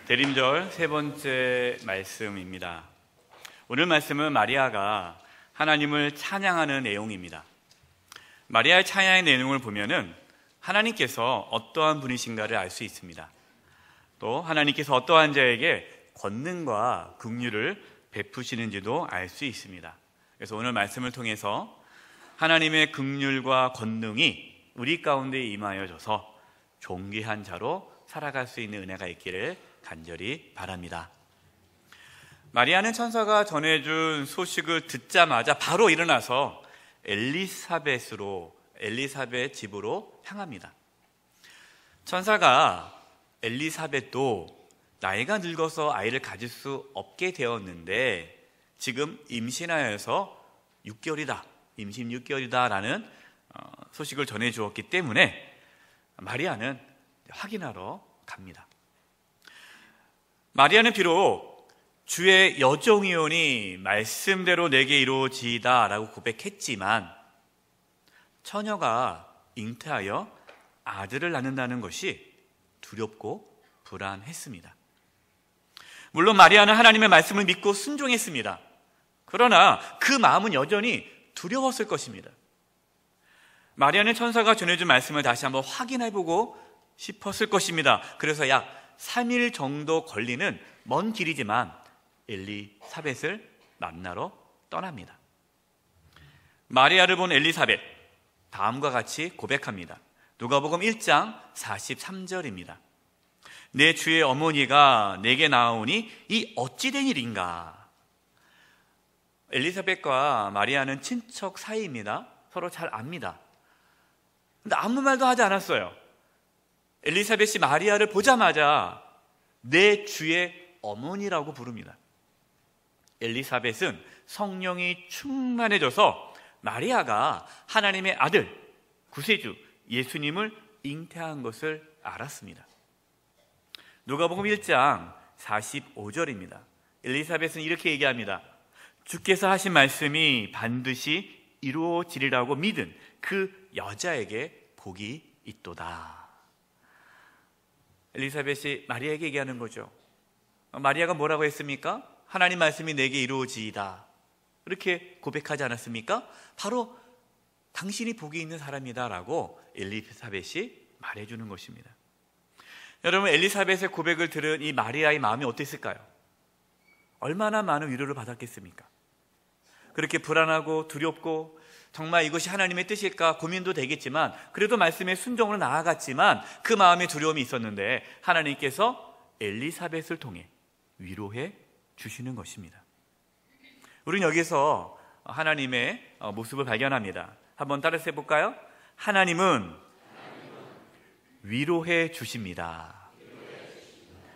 대림절 세 번째 말씀입니다. 오늘 말씀은 마리아가 하나님을 찬양하는 내용입니다. 마리아의 찬양의 내용을 보면은 하나님께서 어떠한 분이신가를 알 수 있습니다. 또 하나님께서 어떠한 자에게 권능과 긍휼을 베푸시는지도 알 수 있습니다. 그래서 오늘 말씀을 통해서 하나님의 긍휼과 권능이 우리 가운데 임하여져서 존귀한 자로 살아갈 수 있는 은혜가 있기를 간절히 바랍니다. 마리아는 천사가 전해준 소식을 듣자마자 바로 일어나서 엘리사벳 집으로 향합니다. 천사가 엘리사벳도 나이가 늙어서 아이를 가질 수 없게 되었는데 지금 임신하여서 6개월이다, 임신 6개월이다 라는 소식을 전해주었기 때문에 마리아는 확인하러 갑니다. 마리아는 비록 주의 여종이오니 말씀대로 내게 이루어지이다 라고 고백했지만 처녀가 잉태하여 아들을 낳는다는 것이 두렵고 불안했습니다. 물론 마리아는 하나님의 말씀을 믿고 순종했습니다. 그러나 그 마음은 여전히 두려웠을 것입니다. 마리아는 천사가 전해준 말씀을 다시 한번 확인해보고 싶었을 것입니다. 그래서 약 3일 정도 걸리는 먼 길이지만 엘리사벳을 만나러 떠납니다. 마리아를 본 엘리사벳, 다음과 같이 고백합니다. 누가복음 1장 43절입니다. 내 주의 어머니가 내게 나오니 이 어찌 된 일인가? 엘리사벳과 마리아는 친척 사이입니다. 서로 잘 압니다. 근데 아무 말도 하지 않았어요. 엘리사벳이 마리아를 보자마자 내 주의 어머니라고 부릅니다. 엘리사벳은 성령이 충만해져서 마리아가 하나님의 아들, 구세주 예수님을 잉태한 것을 알았습니다. 누가복음 1장 45절입니다. 엘리사벳은 이렇게 얘기합니다. 주께서 하신 말씀이 반드시 이루어지리라고 믿은 그 여자에게 복이 있도다. 엘리사벳이 마리아에게 얘기하는 거죠. 마리아가 뭐라고 했습니까? 하나님 말씀이 내게 이루어지이다. 이렇게 고백하지 않았습니까? 바로 당신이 복이 있는 사람이다 라고 엘리사벳이 말해주는 것입니다. 여러분, 엘리사벳의 고백을 들은 이 마리아의 마음이 어땠을까요? 얼마나 많은 위로를 받았겠습니까? 그렇게 불안하고 두렵고 정말 이것이 하나님의 뜻일까 고민도 되겠지만 그래도 말씀에 순종으로 나아갔지만 그 마음에 두려움이 있었는데 하나님께서 엘리사벳을 통해 위로해 주시는 것입니다. 우리는 여기서 하나님의 모습을 발견합니다. 한번 따라서 해볼까요? 하나님은 위로해 주십니다.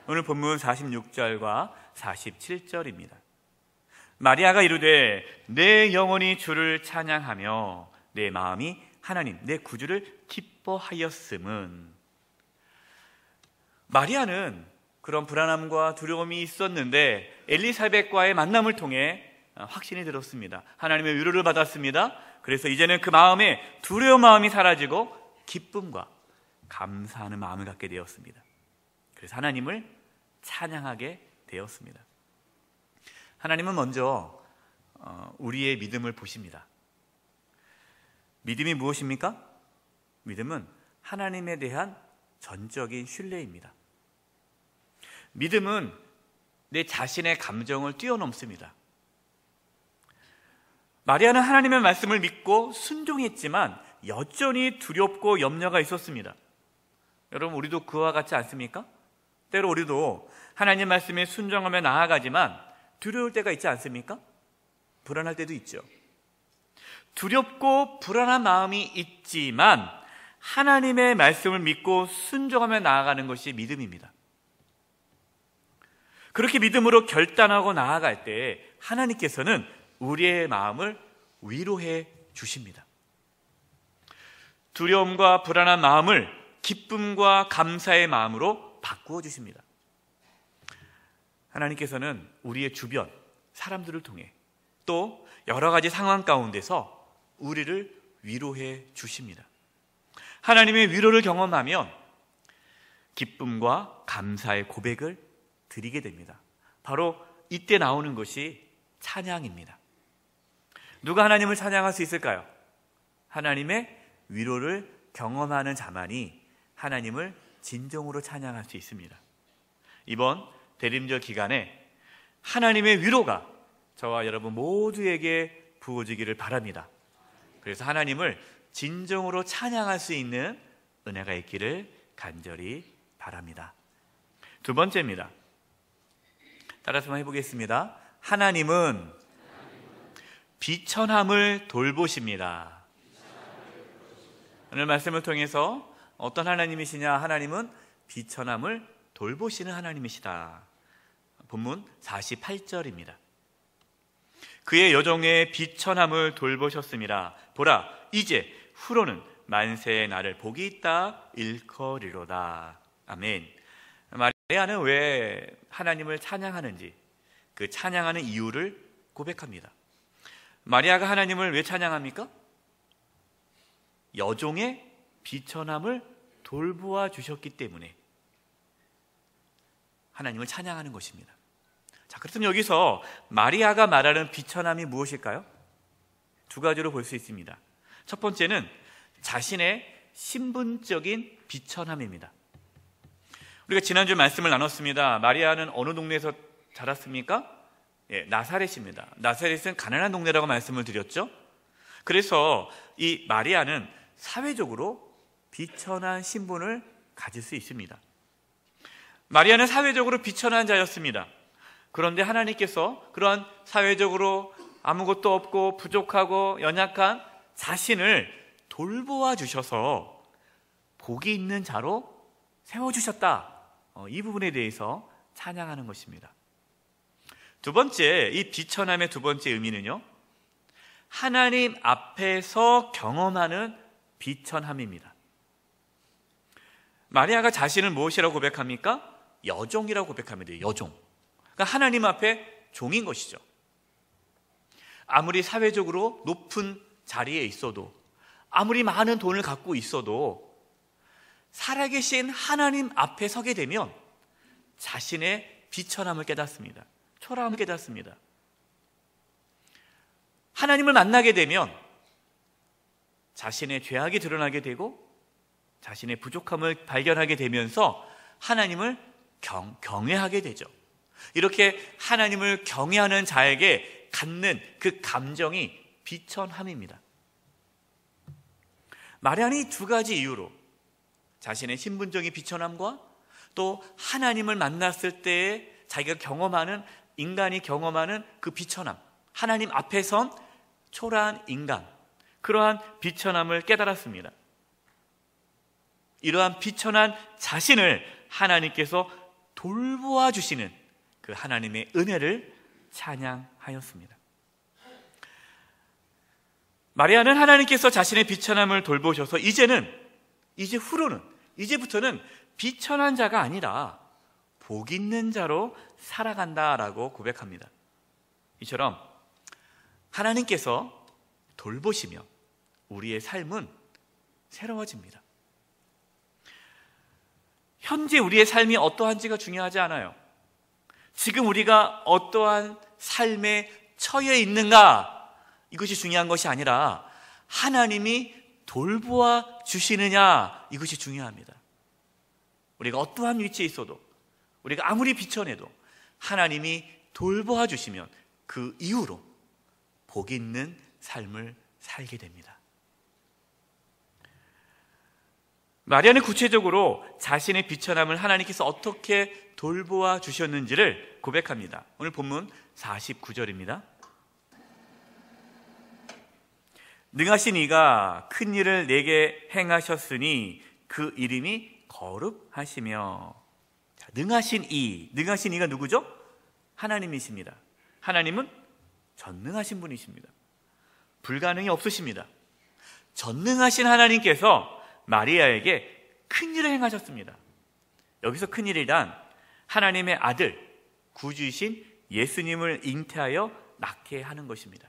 오늘 본문 46절과 47절입니다. 마리아가 이르되 내 영혼이 주를 찬양하며 내 마음이 하나님 내 구주를 기뻐하였음은. 마리아는 그런 불안함과 두려움이 있었는데 엘리사벳과의 만남을 통해 확신이 들었습니다. 하나님의 위로를 받았습니다. 그래서 이제는 그 마음에 두려운 마음이 사라지고 기쁨과 감사하는 마음을 갖게 되었습니다. 그래서 하나님을 찬양하게 되었습니다. 하나님은 먼저 우리의 믿음을 보십니다. 믿음이 무엇입니까? 믿음은 하나님에 대한 전적인 신뢰입니다. 믿음은 내 자신의 감정을 뛰어넘습니다. 마리아는 하나님의 말씀을 믿고 순종했지만 여전히 두렵고 염려가 있었습니다. 여러분, 우리도 그와 같지 않습니까? 때로 우리도 하나님 말씀에 순종하며 나아가지만 두려울 때가 있지 않습니까? 불안할 때도 있죠. 두렵고 불안한 마음이 있지만 하나님의 말씀을 믿고 순종하며 나아가는 것이 믿음입니다. 그렇게 믿음으로 결단하고 나아갈 때 하나님께서는 우리의 마음을 위로해 주십니다. 두려움과 불안한 마음을 기쁨과 감사의 마음으로 바꾸어 주십니다. 하나님께서는 우리의 주변 사람들을 통해 또 여러 가지 상황 가운데서 우리를 위로해 주십니다. 하나님의 위로를 경험하면 기쁨과 감사의 고백을 드리게 됩니다. 바로 이때 나오는 것이 찬양입니다. 누가 하나님을 찬양할 수 있을까요? 하나님의 위로를 경험하는 자만이 하나님을 진정으로 찬양할 수 있습니다. 이번 대림절 기간에 하나님의 위로가 저와 여러분 모두에게 부어지기를 바랍니다. 그래서 하나님을 진정으로 찬양할 수 있는 은혜가 있기를 간절히 바랍니다. 두 번째입니다. 따라서 한번 해보겠습니다. 하나님은 비천함을 돌보십니다. 오늘 말씀을 통해서 어떤 하나님이시냐? 하나님은 비천함을 돌보시는 하나님이시다. 본문 48절입니다. 그의 여종의 비천함을 돌보셨습니다. 보라, 이제 후로는 만세의 날을 복이 있다 일컬이로다. 아멘. 마리아는 왜 하나님을 찬양하는지 그 찬양하는 이유를 고백합니다. 마리아가 하나님을 왜 찬양합니까? 여종의 비천함을 돌보아 주셨기 때문에 하나님을 찬양하는 것입니다. 자, 그렇다면 여기서 마리아가 말하는 비천함이 무엇일까요? 두 가지로 볼 수 있습니다. 첫 번째는 자신의 신분적인 비천함입니다. 우리가 지난주 말씀을 나눴습니다. 마리아는 어느 동네에서 자랐습니까? 나사렛입니다. 나사렛은 가난한 동네라고 말씀을 드렸죠. 그래서 이 마리아는 사회적으로 비천한 신분을 가질 수 있습니다. 마리아는 사회적으로 비천한 자였습니다. 그런데 하나님께서 그러한 사회적으로 아무것도 없고 부족하고 연약한 자신을 돌보아 주셔서 복이 있는 자로 세워주셨다. 이 부분에 대해서 찬양하는 것입니다. 두 번째, 이 비천함의 두 번째 의미는요, 하나님 앞에서 경험하는 비천함입니다. 마리아가 자신을 무엇이라고 고백합니까? 여종이라고 고백합니다. 여종. 그러니까 하나님 앞에 종인 것이죠. 아무리 사회적으로 높은 자리에 있어도, 아무리 많은 돈을 갖고 있어도 살아계신 하나님 앞에 서게 되면 자신의 비천함을 깨닫습니다. 초라함을 깨닫습니다. 하나님을 만나게 되면 자신의 죄악이 드러나게 되고 자신의 부족함을 발견하게 되면서 하나님을 경외하게 되죠. 이렇게 하나님을 경외하는 자에게 갖는 그 감정이 비천함입니다. 마리아는 이 두 가지 이유로 자신의 신분적인 비천함과 또 하나님을 만났을 때 자기가 경험하는, 인간이 경험하는 그 비천함, 하나님 앞에 선 초라한 인간, 그러한 비천함을 깨달았습니다. 이러한 비천한 자신을 하나님께서 돌보아 주시는 그 하나님의 은혜를 찬양하였습니다. 마리아는 하나님께서 자신의 비천함을 돌보셔서 이제부터는 비천한 자가 아니라 복 있는 자로 살아간다라고 고백합니다. 이처럼 하나님께서 돌보시며 우리의 삶은 새로워집니다. 현재 우리의 삶이 어떠한지가 중요하지 않아요. 지금 우리가 어떠한 삶에 처해 있는가, 이것이 중요한 것이 아니라 하나님이 돌보아 주시느냐, 이것이 중요합니다. 우리가 어떠한 위치에 있어도, 우리가 아무리 비천해도 하나님이 돌보아 주시면 그 이후로 복 있는 삶을 살게 됩니다. 마리아는 구체적으로 자신의 비천함을 하나님께서 어떻게 돌보아 주셨는지를 고백합니다. 오늘 본문 49절입니다. 능하신 이가 큰 일을 내게 행하셨으니 그 이름이 거룩하시며. 능하신 이가 누구죠? 하나님이십니다. 하나님은 전능하신 분이십니다. 불가능이 없으십니다. 전능하신 하나님께서 마리아에게 큰 일을 행하셨습니다. 여기서 큰 일이란 하나님의 아들, 구주이신 예수님을 잉태하여 낳게 하는 것입니다.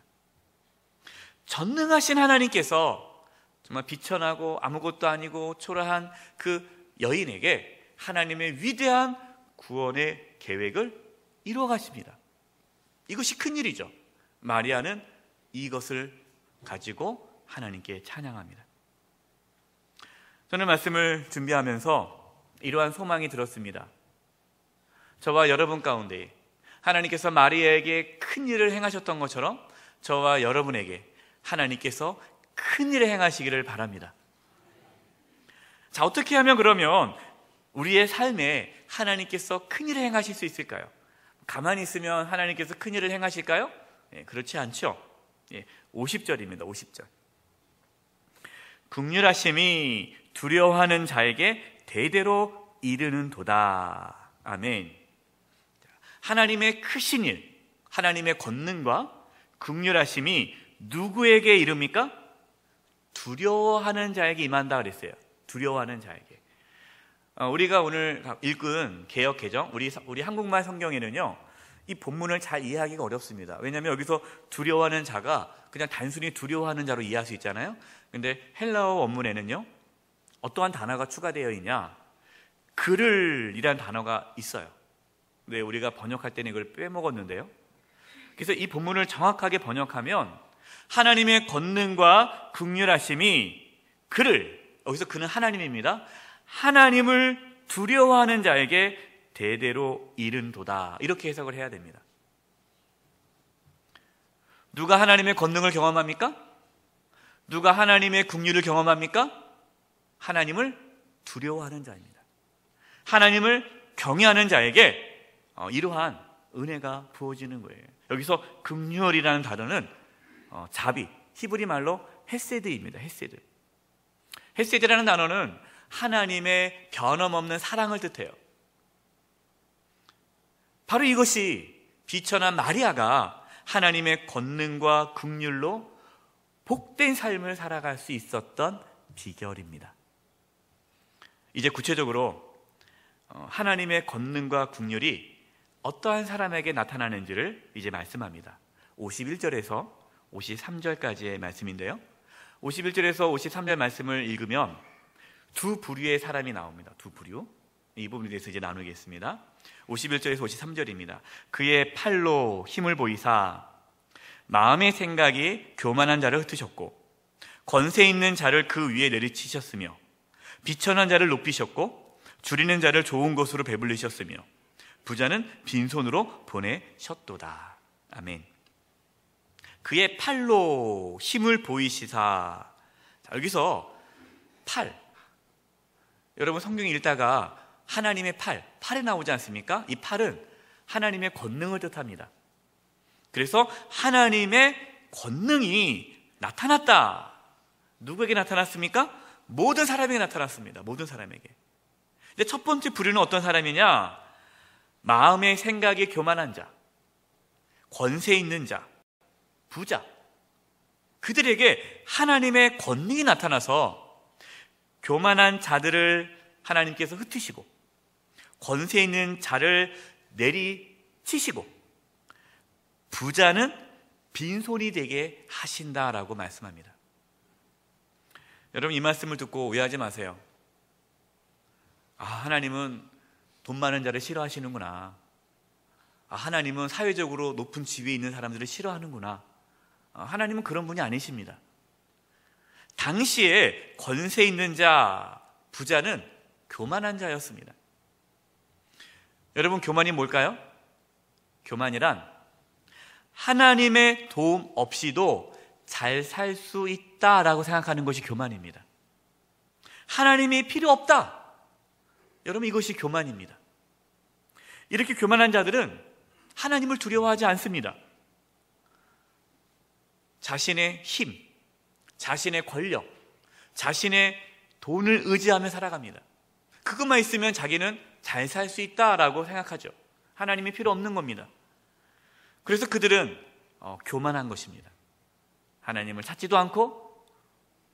전능하신 하나님께서 정말 비천하고 아무것도 아니고 초라한 그 여인에게 하나님의 위대한 구원의 계획을 이루어 가십니다. 이것이 큰일이죠. 마리아는 이것을 가지고 하나님께 찬양합니다. 저는 말씀을 준비하면서 이러한 소망이 들었습니다. 저와 여러분 가운데 하나님께서 마리아에게 큰 일을 행하셨던 것처럼 저와 여러분에게 하나님께서 큰 일을 행하시기를 바랍니다. 자, 어떻게 하면 그러면 우리의 삶에 하나님께서 큰 일을 행하실 수 있을까요? 가만히 있으면 하나님께서 큰 일을 행하실까요? 그렇지 않죠. 50절입니다. 50절. 긍휼하심이 두려워하는 자에게 대대로 이르는 도다. 아멘. 하나님의 크신 일, 하나님의 권능과 긍휼하심이 누구에게 이릅니까? 두려워하는 자에게 임한다 그랬어요. 두려워하는 자에게. 우리가 오늘 읽은 개역 개정, 우리 한국말 성경에는요, 이 본문을 잘 이해하기가 어렵습니다. 왜냐하면 여기서 두려워하는 자가 그냥 단순히 두려워하는 자로 이해할 수 있잖아요. 근데 헬라어 원문에는요, 어떠한 단어가 추가되어 있냐? 그를 이란 단어가 있어요. 근데 우리가 번역할 때는 이걸 빼먹었는데요. 그래서 이 본문을 정확하게 번역하면 하나님의 권능과 긍휼하심이 그를, 여기서 그는 하나님입니다. 하나님을 두려워하는 자에게 대대로 이른도다. 이렇게 해석을 해야 됩니다. 누가 하나님의 권능을 경험합니까? 누가 하나님의 긍휼을 경험합니까? 하나님을 두려워하는 자입니다. 하나님을 경외하는 자에게 이러한 은혜가 부어지는 거예요. 여기서 긍휼이라는 단어는 자비, 히브리 말로 헤세드입니다. 헤세드. 헤세드라는 단어는 하나님의 변함없는 사랑을 뜻해요. 바로 이것이 비천한 마리아가 하나님의 권능과 긍휼로 복된 삶을 살아갈 수 있었던 비결입니다. 이제 구체적으로 하나님의 권능과 긍휼이 어떠한 사람에게 나타나는지를 이제 말씀합니다. 51절에서 53절까지의 말씀인데요, 51절에서 53절 말씀을 읽으면 두 부류의 사람이 나옵니다. 두 부류. 이 부분에 대해서 이제 나누겠습니다. 51절에서 53절입니다. 그의 팔로 힘을 보이사 마음의 생각이 교만한 자를 흩으셨고 권세 있는 자를 그 위에 내리치셨으며 비천한 자를 높이셨고 줄이는 자를 좋은 곳으로 배불리셨으며 부자는 빈손으로 보내셨도다. 아멘. 그의 팔로 힘을 보이시사. 자, 여기서 팔, 여러분 성경 읽다가 하나님의 팔에 나오지 않습니까? 이 팔은 하나님의 권능을 뜻합니다. 그래서 하나님의 권능이 나타났다. 누구에게 나타났습니까? 모든 사람에게 나타났습니다. 모든 사람에게. 근데 첫 번째 부류는 어떤 사람이냐? 마음의 생각이 교만한 자, 권세 있는 자, 부자, 그들에게 하나님의 권능이 나타나서 교만한 자들을 하나님께서 흩으시고 권세 있는 자를 내리치시고 부자는 빈손이 되게 하신다라고 말씀합니다. 여러분, 이 말씀을 듣고 오해하지 마세요. 하나님은 돈 많은 자를 싫어하시는구나. 하나님은 사회적으로 높은 지위에 있는 사람들을 싫어하는구나. 하나님은 그런 분이 아니십니다. 당시에 권세 있는 자, 부자는 교만한 자였습니다. 여러분, 교만이 뭘까요? 교만이란 하나님의 도움 없이도 잘 살 수 있다라고 생각하는 것이 교만입니다. 하나님이 필요 없다. 여러분, 이것이 교만입니다. 이렇게 교만한 자들은 하나님을 두려워하지 않습니다. 자신의 힘, 자신의 권력, 자신의 돈을 의지하며 살아갑니다. 그것만 있으면 자기는 잘 살 수 있다라고 생각하죠. 하나님이 필요 없는 겁니다. 그래서 그들은 교만한 것입니다. 하나님을 찾지도 않고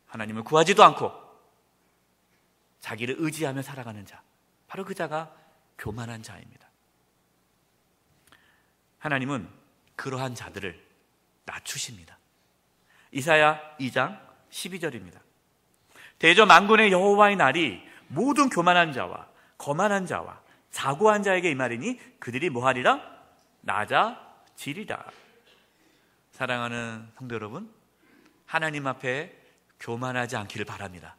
하나님을 구하지도 않고 자기를 의지하며 살아가는 자, 바로 그 자가 교만한 자입니다. 하나님은 그러한 자들을 낮추십니다. 이사야 2장 12절입니다. 대저 만군의 여호와의 날이 모든 교만한 자와 거만한 자와 자고한 자에게 이 말이니 그들이 뭐하리라? 낮아지리라. 사랑하는 성도 여러분, 하나님 앞에 교만하지 않기를 바랍니다.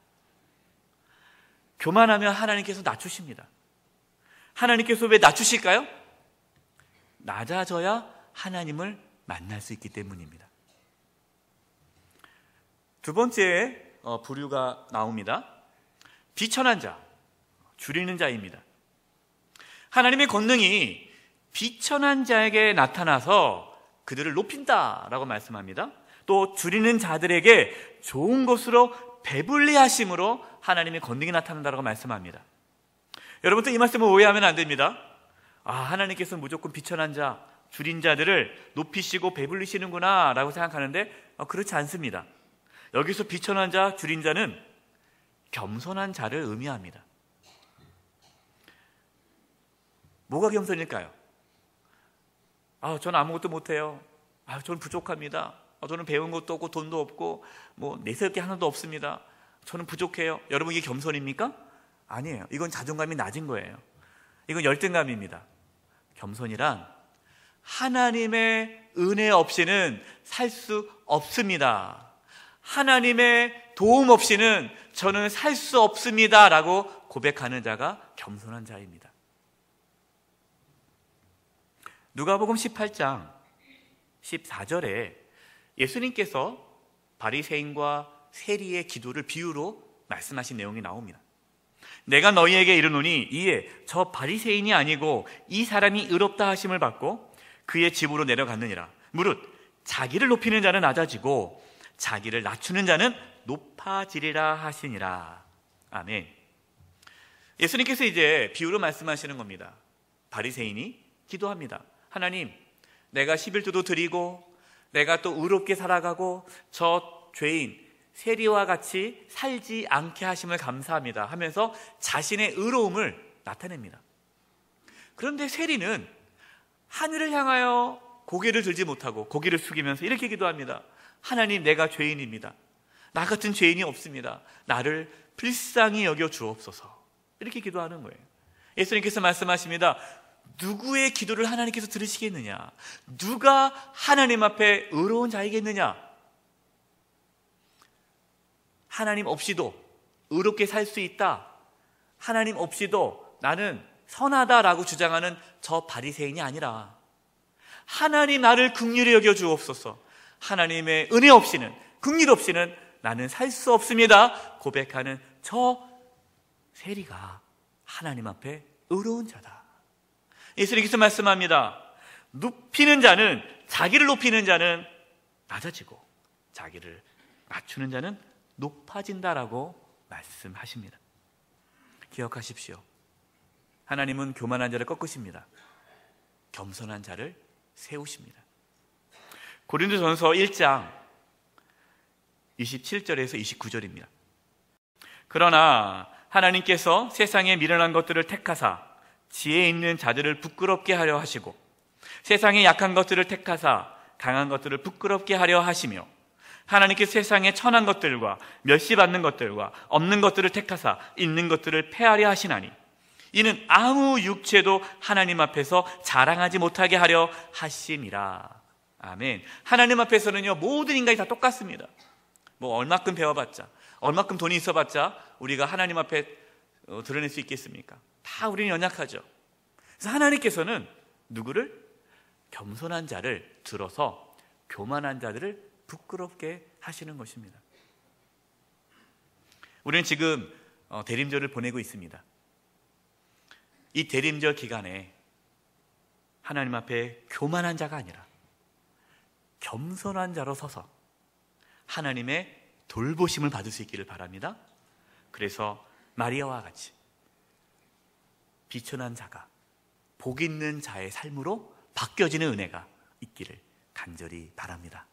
교만하면 하나님께서 낮추십니다. 하나님께서 왜 낮추실까요? 낮아져야 하나님을 만날 수 있기 때문입니다. 두 번째 부류가 나옵니다. 비천한 자, 줄이는 자입니다. 하나님의 권능이 비천한 자에게 나타나서 그들을 높인다라고 말씀합니다. 또 줄이는 자들에게 좋은 것으로 배불리 하심으로 하나님의 권능이 나타난다라고 말씀합니다. 여러분도 이 말씀을 오해하면 안 됩니다. 하나님께서 무조건 비천한 자, 줄인 자들을 높이시고 배불리시는구나 라고 생각하는데 그렇지 않습니다. 여기서 비천한 자, 줄인 자는 겸손한 자를 의미합니다. 뭐가 겸손일까요? 저는 아무것도 못해요. 저는 부족합니다. 저는 배운 것도 없고 돈도 없고 내세울 게 하나도 없습니다. 저는 부족해요. 여러분, 이게 겸손입니까? 아니에요. 이건 자존감이 낮은 거예요. 이건 열등감입니다. 겸손이란 하나님의 은혜 없이는 살 수 없습니다. 하나님의 도움 없이는 저는 살 수 없습니다 라고 고백하는 자가 겸손한 자입니다. 누가복음 18장 14절에 예수님께서 바리새인과 세리의 기도를 비유로 말씀하신 내용이 나옵니다. 내가 너희에게 이르노니 이에 저 바리새인이 아니고 이 사람이 의롭다 하심을 받고 그의 집으로 내려갔느니라. 무릇 자기를 높이는 자는 낮아지고 자기를 낮추는 자는 높아지리라 하시니라. 아멘. 예수님께서 이제 비유로 말씀하시는 겁니다. 바리새인이 기도합니다. 하나님, 내가 11조도 드리고 내가 또 의롭게 살아가고 저 죄인 세리와 같이 살지 않게 하심을 감사합니다 하면서 자신의 의로움을 나타냅니다. 그런데 세리는 하늘을 향하여 고개를 들지 못하고 고개를 숙이면서 이렇게 기도합니다. 하나님, 내가 죄인입니다. 나 같은 죄인이 없습니다. 나를 불쌍히 여겨 주옵소서. 이렇게 기도하는 거예요. 예수님께서 말씀하십니다. 누구의 기도를 하나님께서 들으시겠느냐? 누가 하나님 앞에 의로운 자이겠느냐? 하나님 없이도 의롭게 살 수 있다. 하나님 없이도 나는 선하다라고 주장하는 저 바리새인이 아니라 하나님 나를 긍휼히 여겨 주옵소서. 하나님의 은혜 없이는, 긍휼 없이는 나는 살 수 없습니다 고백하는 저 세리가 하나님 앞에 의로운 자다. 예수님께서 말씀합니다. 높이는 자는, 자기를 높이는 자는 낮아지고 자기를 낮추는 자는 높아진다라고 말씀하십니다. 기억하십시오. 하나님은 교만한 자를 꺾으십니다. 겸손한 자를 세우십니다. 고린도전서 1장 27절에서 29절입니다. 그러나 하나님께서 세상에 미련한 것들을 택하사 지혜 있는 자들을 부끄럽게 하려 하시고 세상에 약한 것들을 택하사 강한 것들을 부끄럽게 하려 하시며 하나님께서 세상에 천한 것들과 멸시받는 것들과 없는 것들을 택하사 있는 것들을 폐하려 하시나니 이는 아무 육체도 하나님 앞에서 자랑하지 못하게 하려 하심이라. 아멘. 하나님 앞에서는요, 모든 인간이 다 똑같습니다. 얼마큼 배워봤자, 얼마큼 돈이 있어봤자 우리가 하나님 앞에 드러낼 수 있겠습니까? 다 우리는 연약하죠. 그래서 하나님께서는 누구를? 겸손한 자를 들어서 교만한 자들을 부끄럽게 하시는 것입니다. 우리는 지금 대림절을 보내고 있습니다. 이 대림절 기간에 하나님 앞에 교만한 자가 아니라 겸손한 자로 서서 하나님의 돌보심을 받을 수 있기를 바랍니다. 그래서 마리아와 같이 비천한 자가 복 있는 자의 삶으로 바뀌어지는 은혜가 있기를 간절히 바랍니다.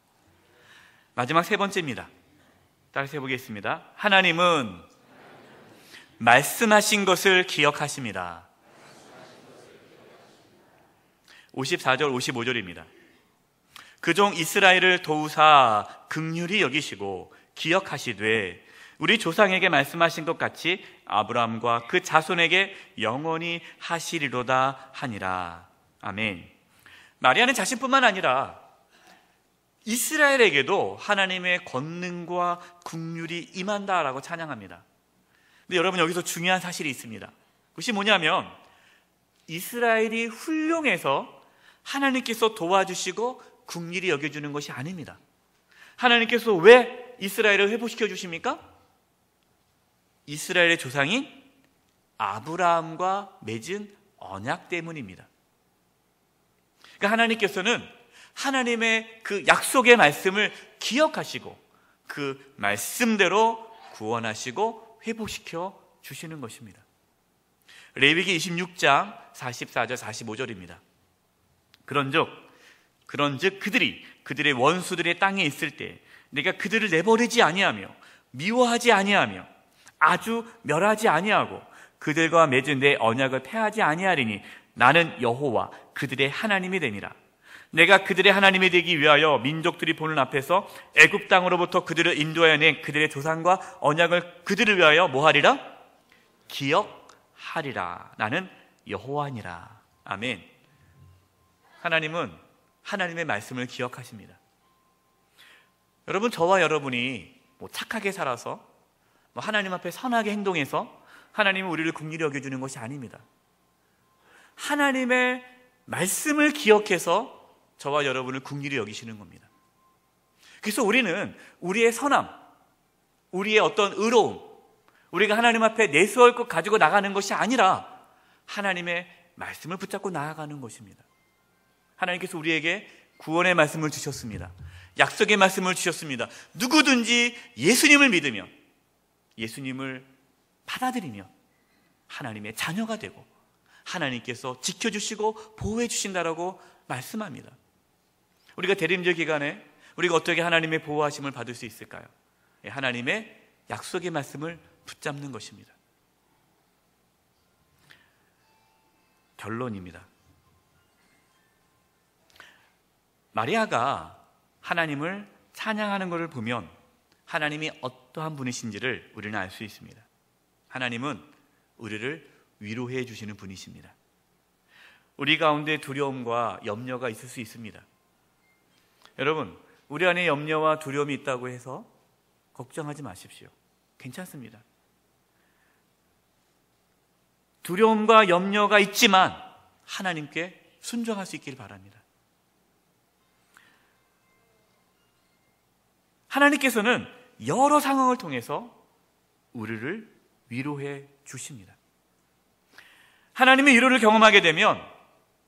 마지막 세 번째입니다. 따라서 해보겠습니다. 하나님은 말씀하신 것을 기억하십니다. 54절 55절입니다. 그종 이스라엘을 도우사 긍휼히 여기시고 기억하시되 우리 조상에게 말씀하신 것 같이 아브라함과 그 자손에게 영원히 하시리로다 하니라. 아멘. 마리아는 자신뿐만 아니라 이스라엘에게도 하나님의 권능과 긍휼이 임한다라고 찬양합니다. 근데 여러분, 여기서 중요한 사실이 있습니다. 그것이 뭐냐면 이스라엘이 훌륭해서 하나님께서 도와주시고 긍휼히 여겨주는 것이 아닙니다. 하나님께서 왜 이스라엘을 회복시켜 주십니까? 이스라엘의 조상인 아브라함과 맺은 언약 때문입니다. 그러니까 하나님께서는 하나님의 그 약속의 말씀을 기억하시고 그 말씀대로 구원하시고 회복시켜 주시는 것입니다. 레위기 26장 44절 45절입니다. 그런즉 그들의 원수들의 땅에 있을 때 내가 그들을 내버리지 아니하며 미워하지 아니하며 아주 멸하지 아니하고 그들과 맺은 내 언약을 폐하지 아니하리니 나는 여호와 그들의 하나님이 되니라. 내가 그들의 하나님이 되기 위하여 민족들이 보는 앞에서 애굽 땅으로부터 그들을 인도하여 낸 그들의 조상과 언약을 그들을 위하여 뭐하리라? 기억하리라. 나는 여호와니라. 아멘. 하나님은 하나님의 말씀을 기억하십니다. 여러분, 저와 여러분이 착하게 살아서 하나님 앞에 선하게 행동해서 하나님은 우리를 긍휼히 여겨주는 것이 아닙니다. 하나님의 말씀을 기억해서 저와 여러분을 긍휼히 여기시는 겁니다. 그래서 우리는 우리의 선함, 우리의 어떤 의로움, 우리가 하나님 앞에 내세울 것 가지고 나가는 것이 아니라 하나님의 말씀을 붙잡고 나아가는 것입니다. 하나님께서 우리에게 구원의 말씀을 주셨습니다. 약속의 말씀을 주셨습니다. 누구든지 예수님을 믿으면, 예수님을 받아들이면 하나님의 자녀가 되고 하나님께서 지켜주시고 보호해 주신다라고 말씀합니다. 우리가 대림절 기간에 우리가 어떻게 하나님의 보호하심을 받을 수 있을까요? 하나님의 약속의 말씀을 붙잡는 것입니다. 결론입니다. 마리아가 하나님을 찬양하는 것을 보면 하나님이 어떠한 분이신지를 우리는 알 수 있습니다. 하나님은 우리를 위로해 주시는 분이십니다. 우리 가운데 두려움과 염려가 있을 수 있습니다. 여러분, 우리 안에 염려와 두려움이 있다고 해서 걱정하지 마십시오. 괜찮습니다. 두려움과 염려가 있지만 하나님께 순종할 수 있기를 바랍니다. 하나님께서는 여러 상황을 통해서 우리를 위로해 주십니다. 하나님의 위로를 경험하게 되면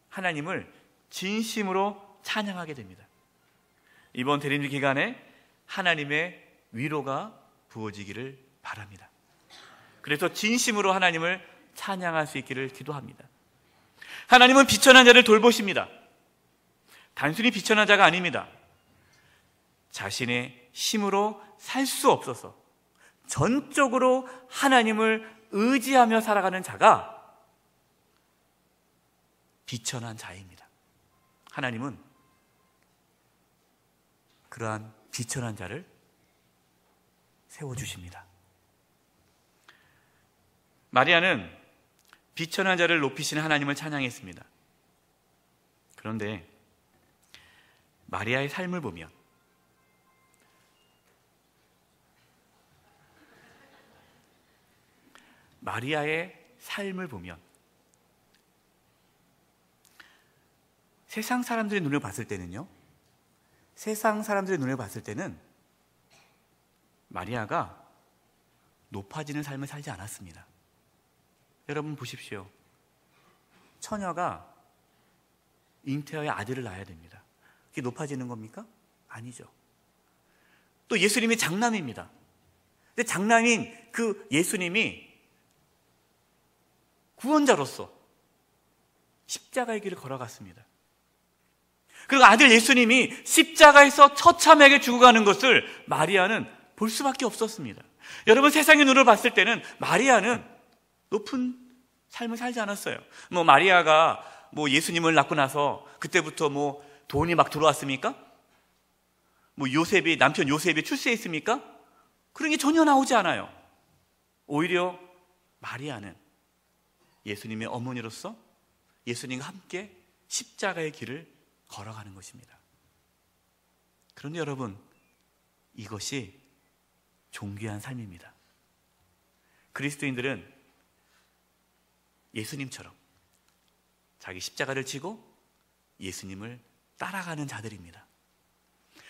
하나님을 진심으로 찬양하게 됩니다. 이번 대림절 기간에 하나님의 위로가 부어지기를 바랍니다. 그래서 진심으로 하나님을 찬양할 수 있기를 기도합니다. 하나님은 비천한 자를 돌보십니다. 단순히 비천한 자가 아닙니다. 자신의 힘으로 살 수 없어서 전적으로 하나님을 의지하며 살아가는 자가 비천한 자입니다. 하나님은 그러한 비천한 자를 세워주십니다. 마리아는 비천한 자를 높이시는 하나님을 찬양했습니다. 그런데 마리아의 삶을 보면 세상 사람들의 눈을 봤을 때는 마리아가 높아지는 삶을 살지 않았습니다. 여러분 보십시오. 처녀가 잉태하여 아들을 낳아야 됩니다. 그게 높아지는 겁니까? 아니죠. 또 예수님이 장남입니다. 근데 장남인 그 예수님이 구원자로서 십자가의 길을 걸어갔습니다. 그리고 아들 예수님이 십자가에서 처참하게 죽어가는 것을 마리아는 볼 수밖에 없었습니다. 여러분, 세상의 눈으로 봤을 때는 마리아는 높은 삶을 살지 않았어요. 마리아가 예수님을 낳고 나서 그때부터 돈이 막 들어왔습니까? 남편 요셉이 출세했습니까? 그런 게 전혀 나오지 않아요. 오히려 마리아는 예수님의 어머니로서 예수님과 함께 십자가의 길을 걸어가는 것입니다. 그런데 여러분, 이것이 존귀한 삶입니다. 그리스도인들은 예수님처럼 자기 십자가를 지고 예수님을 따라가는 자들입니다.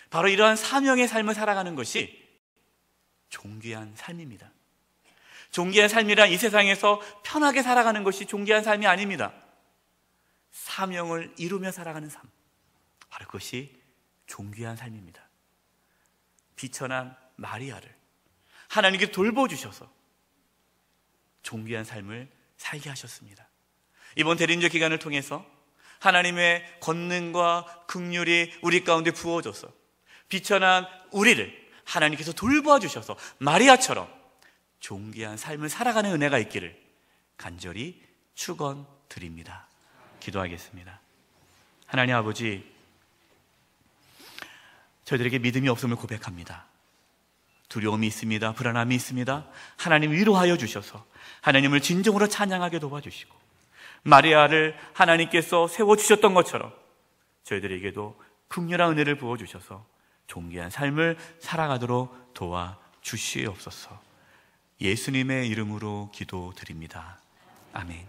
바로 이러한 사명의 삶을 살아가는 것이 존귀한 삶입니다. 존귀한 삶이란 이 세상에서 편하게 살아가는 것이 존귀한 삶이 아닙니다. 사명을 이루며 살아가는 삶, 바로 그것이 존귀한 삶입니다. 비천한 마리아를 하나님께 돌보주셔서 존귀한 삶을 살게 하셨습니다. 이번 대리인절 기간을 통해서 하나님의 권능과 긍휼이 우리 가운데 부어져서 비천한 우리를 하나님께서 돌보아 주셔서 마리아처럼 존귀한 삶을 살아가는 은혜가 있기를 간절히 축원드립니다. 기도하겠습니다. 하나님 아버지, 저희들에게 믿음이 없음을 고백합니다. 두려움이 있습니다. 불안함이 있습니다. 하나님 위로하여 주셔서 하나님을 진정으로 찬양하게 도와주시고 마리아를 하나님께서 세워주셨던 것처럼 저희들에게도 긍휼한 은혜를 부어주셔서 존귀한 삶을 살아가도록 도와주시옵소서. 예수님의 이름으로 기도드립니다. 아멘.